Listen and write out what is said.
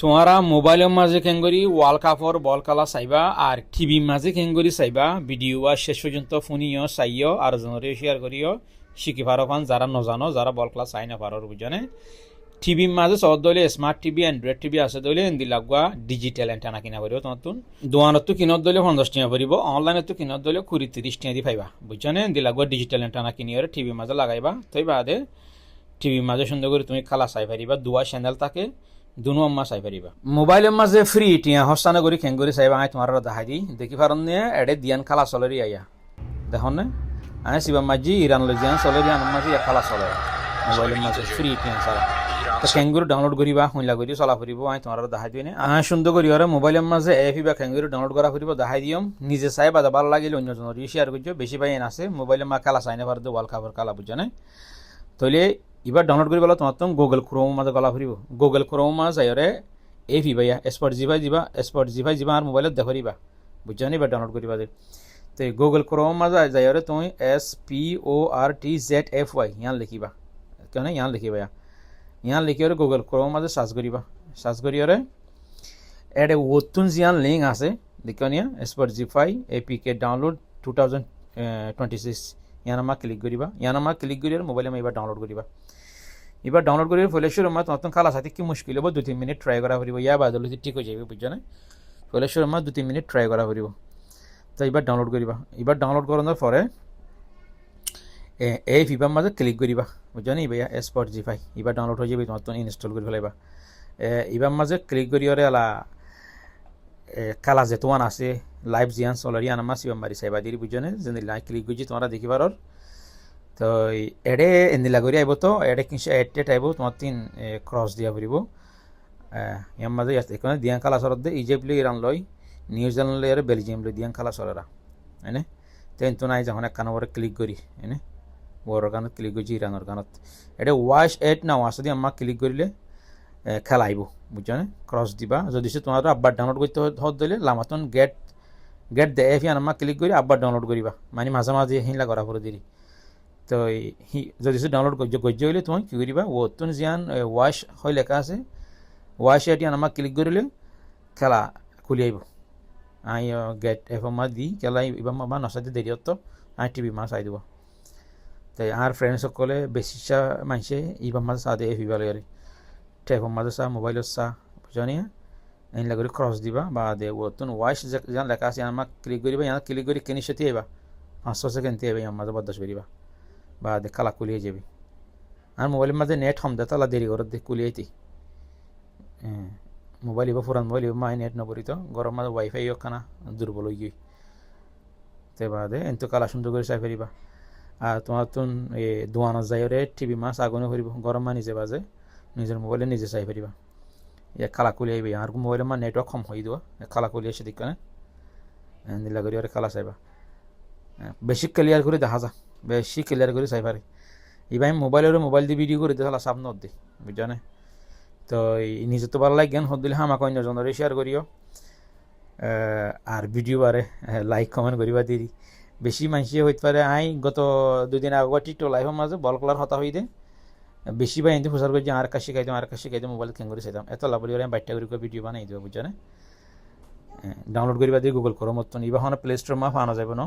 তোমারা মোবাইলের মাঝে কেঙ্গরি ওয়াল কাপড় বল কালা চাইবা আর টিভির মাঝে কেঙ্গরি চাইবা ভিডিও আর শেষ পর্যন্ত ফোনিও চাইও আর জনরে শেয়ার করিও শিখি পারো পান যারা নজানো যারা বল কালা চাই না পারো বুঝনে টিভির মাঝে সব দলে স্মার্ট টিভি অ্যান্ড্রয়েড টিভি আছে দলে এন্দি লাগবা ডিজিটাল এন্টানা কিনা পারিব নতুন দোকানত তো কিনত দলে 50 টাকা পড়িব অনলাইনে তো কিনত দলে 20-30 টাকা দি পাইবা বুঝনে এন্দি লাগবা ডিজিটাল এন্টানা কিনিয়ে টিভির মাঝে লাগাইবা তই বাদে টিভির মাঝে সুন্দর করে তুমি কালা চাই পারিবা দুয়া চ্যানেল থাকে দুনো আম্মা চাই পারিবা মোবাইলের মাঝে ফ্রি টিয়া হস্তানা করি খেঙ্গুরি চাইবা আই তোমার দেখাই দি দেখি পারন নিয়ে এডে দিয়ান খালা চলেরি আইয়া দেখুন না আই শিবা মাঝি ইরান লজিয়ান চলেরি আন মাঝি খালা চলে মোবাইলের মাঝে ফ্রি টিয়া সারা তো খেঙ্গুরি ডাউনলোড করিবা হইলা করি চলা ফুরিব আই তোমার দেখাই দিই না আই সুন্দর করি আর মোবাইলের মাঝে এপি বা খেঙ্গুরি ডাউনলোড করা ফুরিব দেখাই দিম নিজে চাই বা ভালো লাগিলে অন্যজনের শেয়ার করছো বেশি পাই আছে মোবাইলে মা কালা চাই না পারতে ওয়াল কাভার কালা বুঝছো না তাইলে এবার ডাউনলোড করি বলো তোমার তো গুগল ক্রোম মাঝে গলা ফুরিব গুগল ক্রোম মাঝে যাইরে এপি ভাইয়া স্পট জি ভাই যাবা আর মোবাইলত দেখরিবা বুঝছো না এবার ডাউনলোড করিবা যে তো গুগল ক্রোম মাঝে যাইরে তুমি SPORTZFY ইয়ান লিখিবা কেন ইয়ান লিখিবা ইয়ান লিখি গুগল ক্রোম মাঝে সার্চ করিরে এডে ওতুন জিয়ান লিঙ্ক আছে দেখো নিয়া spot ZEE5 APK download 2026 ইয়ানামা click করিবা ইয়ানামা ক্লিক করিলে মোবাইলে এবার ডাউনলোড করিবা এবার ডাউনলোড করিলে ফলেশ্বর মা তোমার কালা সাথে কি মুশকিল হবো 2-3 মিনিট ট্রাই করা ফুরিব ইয়া বাদল ঠিক হয়ে যাবে বুঝছো না ফলেশ্বর মা 2-3 মিনিট ট্রাই করা ফুরিব তো এবার ডাউনলোড করিবা এবার ডাউনলোড করানোর পরে এই ফিবার মাঝে ক্লিক করিবা বুঝছো না ভাইয়া স্পট জি5 এবার ডাউনলোড হয়ে যাবে তোমার তো ইনস্টল করে ফেলাইবা এবার মাঝে ক্লিক করিওরে আলা কালা যে তোমার আছে লাইভ জিয়ান চলারি আনামা শিবাম মারি চাইবা দিদি বুঝছো না যে লাইভ ক্লিক করছি তোমরা দেখিবার তো এডে এন্দিলা করি আইব তো এডে কিছু এডটেট আইব তোমার 3 ক্রস দিয়া ফুরিব ইয়ার মাঝে এখানে দিয়ান কালা সরদ দে ইজিপ্ট লি ইরান লই নিউজিল্যান্ড লই আর বেলজিয়াম লই দিয়ান কালা সররা এনে তেন তো নাই যখন একখান ওরে ক্লিক করি এনে বড় গানত ক্লিক করছি ইরানের গানত এটা ওয়াশ এড নাও আসে দিয়ে আমাকে ক্লিক করিলে খেলা আইব বুঝছো না ক্রস দিবা যদি সে তোমার আব্বার ডাউনলোড করতে হত দিলে লামাতন গেট দে এফ ইয়ান আমাকে ক্লিক করি আব্বার ডাউনলোড করিবা মানে মাঝে মাঝে হিলা করা করে দিলি তো যদি সে ডাউনলোড গজ্য হইলে তুমি কী করিবা ও তুন জিয়ান ওয়াশ হয় লেখা আছে ওয়াশ এটি আমাকে ক্লিক করিলে খেলা খুলি আইব আই গেট এফ মা দি খেলা এবার মা নসাতে দেরি হতো আই টিভি মা চাই দিব তাই আর ফ্রেন্ড সকলে বেশিসা মানুষে এবার মাঝে চা দিয়ে এফিবা লাগে টেফ মাঝে চা মোবাইলত চা বুঝো নিয়া এনলা করে ক্রস দিবা বা দে ও তুন ওয়াশ যেন লেখা আছে আমাকে ক্লিক করিবা ইয়ান ক্লিক করি কেনি সাথে আইবা 500 সেকেন্ড দিয়ে আইবা মাঝে বদশ করিবা বা দে কালা কুলিয়ে যাবি আর মোবাইলের মাঝে নেট হম দে তালা দেরি করে দে কুলিয়েতি মোবাইল এবার পুরান মোবাইল এবার মাই নেট নকরি তো গরম মাঝে ওয়াইফাই খানা দুর্বল হয়ে গিয়ে তে বাদে এত কালা সুন্দর করে চাই ফেরিবা আর তোমার তো দোয়ানো যাইরে টিভি মাছ আগুনে ফেরিব গরম মা নিজে বাজে নিজের মোবাইলে নিজে চাই ফেরিবা ইয়া কালা কুলি আইবি আর মোবাইলের মা নেটওয়ার্ক কম হয়ে দেওয়া কালা কুলি এসে দিক না দিলা করি আর কালা চাইবা বেশি ক্লিয়ার করে দেখা যা বেশি ক্লিয়ার করে চাই পারে এবার মোবাইল দিয়ে ভিডিও করে দেখা সামনে দি বুঝছো না তো নিজে তো ভালো লাগে হত দিলে আমাকে অন্যজনের শেয়ার করিও আর ভিডিও বারে লাইক কমেন্ট করিবা দিদি বেশি মানুষে হইতে পারে আই গত 2 দিন আগে টিকটক লাইভের মাঝে বল কলার হতা হই দে বেশি ভাই এনতে প্রচার করছি আর কাছে শিখাইতাম মোবাইল খেং করে চাইতাম এত লাভ আমি বাইটটা করে ভিডিও বানাই দেবো বুঝছো না ডাউনলোড করিবা দিয়ে গুগল করো মতন এবার প্লে স্টোর মা পাওয়া যাবে না